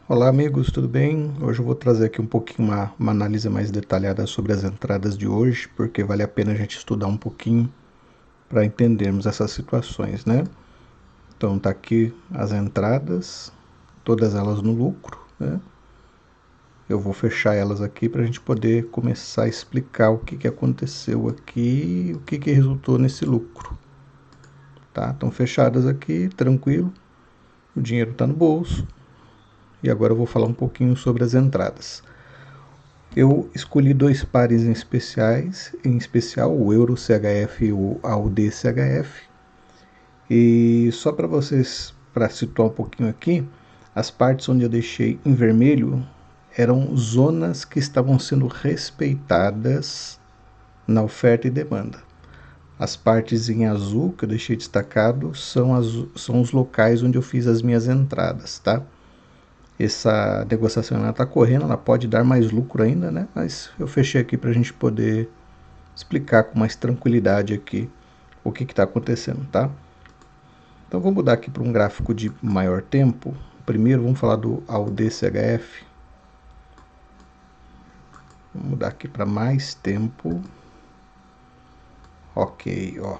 Olá amigos, tudo bem? Hoje eu vou trazer aqui um pouquinho uma análise mais detalhada sobre as entradas de hoje, porque vale a pena a gente estudar um pouquinho para entendermos essas situações, né? Então tá aqui as entradas, todas elas no lucro, né? Eu vou fechar elas aqui para a gente poder começar a explicar o que aconteceu aqui, o que resultou nesse lucro, tá? Estão fechadas aqui, tranquilo, o dinheiro está no bolso. E agora eu vou falar um pouquinho sobre as entradas. Eu escolhi dois pares em especial o Euro CHF e o AUD CHF. E só para vocês, para situar um pouquinho aqui, as partes onde eu deixei em vermelho eram zonas que estavam sendo respeitadas na oferta e demanda. As partes em azul que eu deixei destacado são os locais onde eu fiz as minhas entradas, tá? Essa negociação está correndo, ela pode dar mais lucro ainda, né? Mas eu fechei aqui para a gente poder explicar com mais tranquilidade aqui o que está acontecendo, tá? Então vou mudar aqui para um gráfico de maior tempo. Primeiro vamos falar do AUD-CHF. Vou mudar aqui para mais tempo. Ok, ó.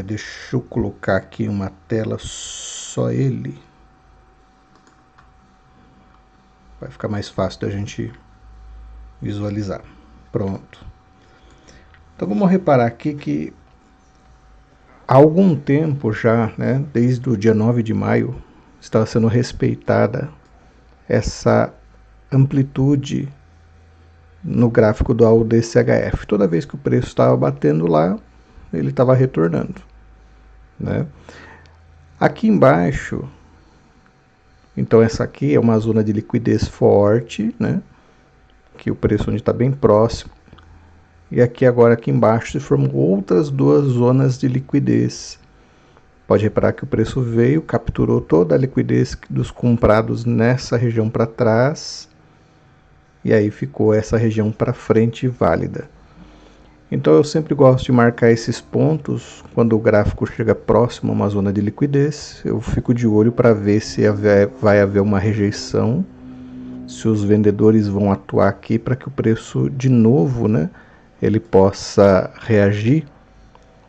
Deixa eu colocar aqui uma tela só ele. Vai ficar mais fácil da gente visualizar. Pronto. Então vamos reparar aqui que há algum tempo já, né, desde o dia 9 de maio, estava sendo respeitada essa amplitude no gráfico do AUD-CHF. Toda vez que o preço estava batendo lá, ele estava retornando, né? Aqui embaixo, então essa aqui é uma zona de liquidez forte, né? Que o preço onde está bem próximo. E aqui agora, aqui embaixo, se formam outras duas zonas de liquidez. Pode reparar que o preço veio, capturou toda a liquidez dos comprados nessa região para trás, e aí ficou essa região para frente válida. Então eu sempre gosto de marcar esses pontos quando o gráfico chega próximo a uma zona de liquidez. Eu fico de olho para ver se vai haver uma rejeição, se os vendedores vão atuar aqui para que o preço de novo, né, ele possa reagir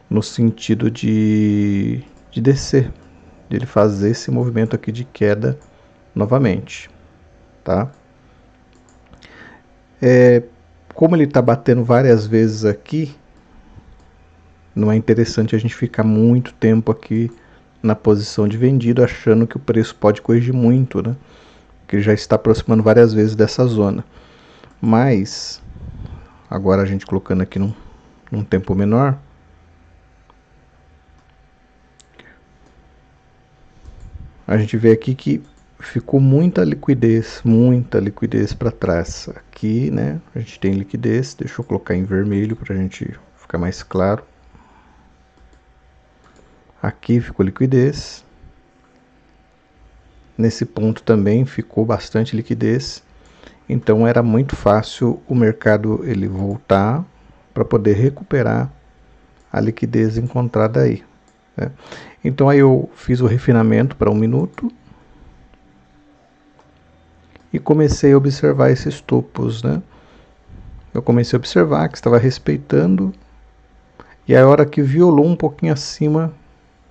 no sentido de descer, de ele fazer esse movimento aqui de queda novamente, tá? Como ele está batendo várias vezes aqui, não é interessante a gente ficar muito tempo aqui na posição de vendido, achando que o preço pode corrigir muito, né? Que ele já está aproximando várias vezes dessa zona. Mas, agora a gente colocando aqui num tempo menor, a gente vê aqui que ficou muita liquidez para trás. Aqui, né, a gente tem liquidez, deixa eu colocar em vermelho para a gente ficar mais claro. Aqui ficou liquidez. Nesse ponto também ficou bastante liquidez. Então era muito fácil o mercado ele voltar para poder recuperar a liquidez encontrada aí, né? Então aí eu fiz o refinamento para 1 minuto e comecei a observar esses topos, né? Eu comecei a observar que estava respeitando, e a hora que violou um pouquinho acima,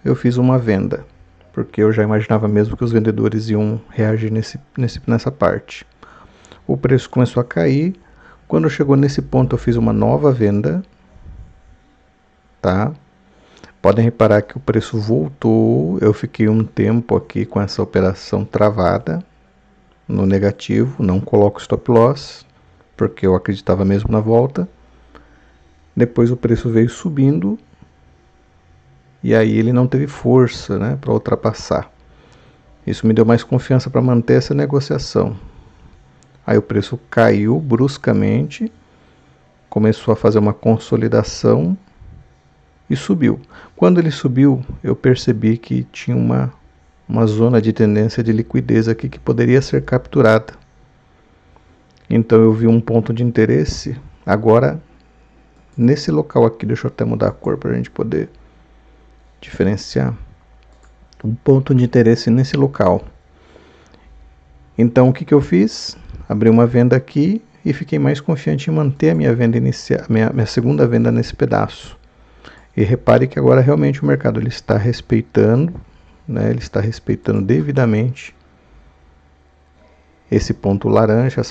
eu fiz uma venda, porque eu já imaginava mesmo que os vendedores iam reagir nessa parte. O preço começou a cair. Quando chegou nesse ponto, eu fiz uma nova venda, tá? Podem reparar que o preço voltou. Eu fiquei um tempo aqui com essa operação travada no negativo, não coloco stop loss, porque eu acreditava mesmo na volta. Depois o preço veio subindo, e aí ele não teve força, né, para ultrapassar. Isso me deu mais confiança para manter essa negociação. Aí o preço caiu bruscamente, começou a fazer uma consolidação e subiu. Quando ele subiu, eu percebi que tinha uma zona de tendência de liquidez aqui que poderia ser capturada. Então eu vi um ponto de interesse agora nesse local aqui. Deixa eu até mudar a cor para a gente poder diferenciar. Um ponto de interesse nesse local. Então o que eu fiz? Abri uma venda aqui e fiquei mais confiante em manter a minha venda inicial, minha segunda venda nesse pedaço. E repare que agora realmente o mercado ele está respeitando, né, ele está respeitando devidamente esse ponto laranja,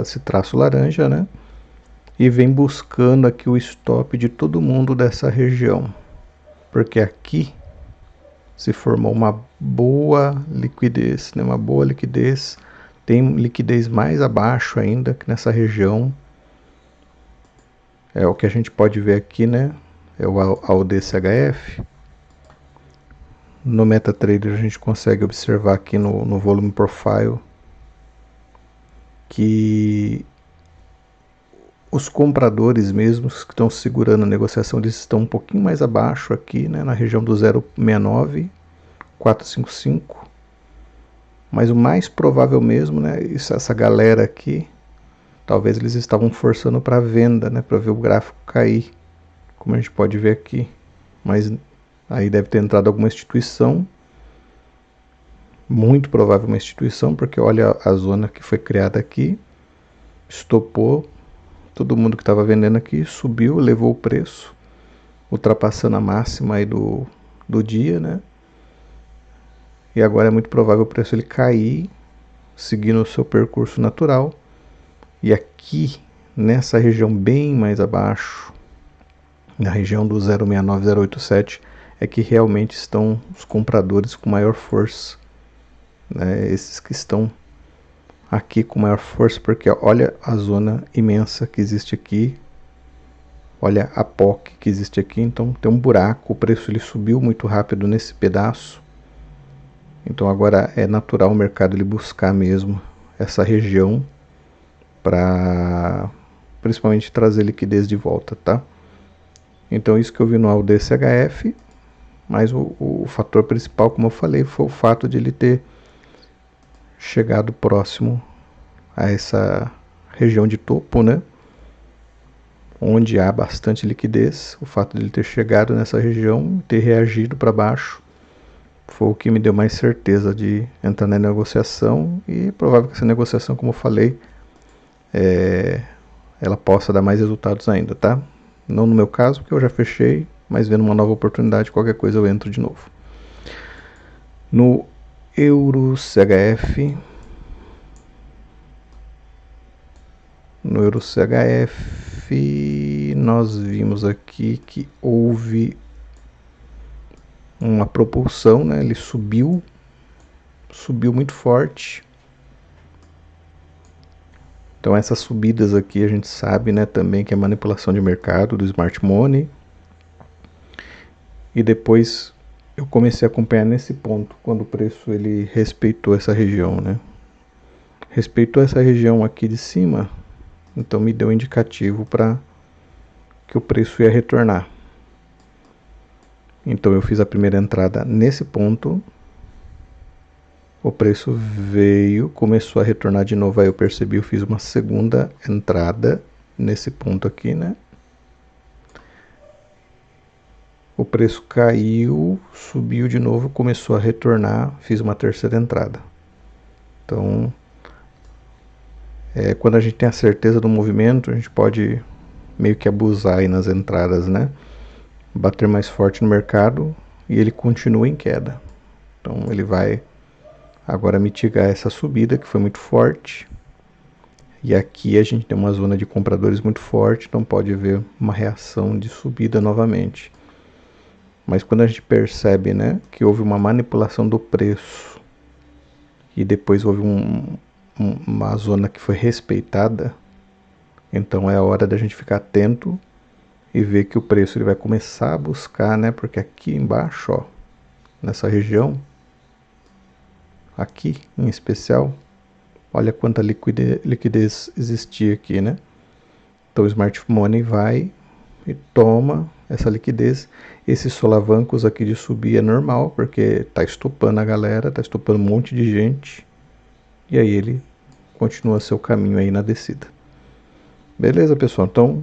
esse traço laranja, né? E vem buscando aqui o stop de todo mundo dessa região. Porque aqui se formou uma boa liquidez, né? Uma boa liquidez. Tem liquidez mais abaixo ainda que nessa região. É o que a gente pode ver aqui, né? É o AUDCHF. No MetaTrader a gente consegue observar aqui no Volume Profile que os compradores mesmos que estão segurando a negociação, eles estão um pouquinho mais abaixo aqui, né, na região do 0,69, 455. Mas o mais provável mesmo, né, essa galera aqui, talvez eles estavam forçando para venda, né, para ver o gráfico cair, como a gente pode ver aqui. Mas aí deve ter entrado alguma instituição, muito provável uma instituição, porque olha a zona que foi criada aqui, estopou, todo mundo que estava vendendo aqui subiu, levou o preço, ultrapassando a máxima aí do dia, né? E agora é muito provável o preço ele cair, seguindo o seu percurso natural. E aqui, nessa região bem mais abaixo, na região do 069, 087, é que realmente estão os compradores com maior força, né? Esses que estão aqui com maior força, porque olha a zona imensa que existe aqui, olha a POC que existe aqui, então tem um buraco, o preço ele subiu muito rápido nesse pedaço, então agora é natural o mercado ele buscar mesmo essa região para principalmente trazer liquidez de volta, tá? Então isso que eu vi no AUDCHF, mas o fator principal, como eu falei, foi o fato de ele ter chegado próximo a essa região de topo, né? Onde há bastante liquidez. O fato de ele ter chegado nessa região, ter reagido para baixo, foi o que me deu mais certeza de entrar na negociação. E é provável que essa negociação, como eu falei, ela possa dar mais resultados ainda, tá? Não no meu caso, porque eu já fechei, mas vendo uma nova oportunidade, qualquer coisa eu entro de novo. No EURO-CHF, nós vimos aqui que houve uma propulsão, né? Ele subiu muito forte. Então essas subidas aqui a gente sabe, né, também que é manipulação de mercado do Smart Money. E depois eu comecei a acompanhar nesse ponto, quando o preço ele respeitou essa região, né? Respeitou essa região aqui de cima, então me deu um indicativo para que o preço ia retornar. Então eu fiz a primeira entrada nesse ponto, o preço veio, começou a retornar de novo, aí eu percebi, eu fiz uma segunda entrada nesse ponto aqui, né? O preço caiu, subiu de novo, começou a retornar, fiz uma terceira entrada. Então, quando a gente tem a certeza do movimento, a gente pode meio que abusar aí nas entradas, né? Bater mais forte no mercado e ele continua em queda. Então ele vai agora mitigar essa subida que foi muito forte. E aqui a gente tem uma zona de compradores muito forte, então pode haver uma reação de subida novamente. Mas quando a gente percebe, né, que houve uma manipulação do preço e depois houve uma zona que foi respeitada, então é a hora da gente ficar atento e ver que o preço ele vai começar a buscar, né, porque aqui embaixo, ó, nessa região, aqui em especial, olha quanta liquidez existia aqui, né? Então o Smart Money vai e toma essa liquidez. Esses solavancos aqui de subir é normal, porque está estopando a galera, está estopando um monte de gente. E aí ele continua seu caminho aí na descida. Beleza, pessoal? Então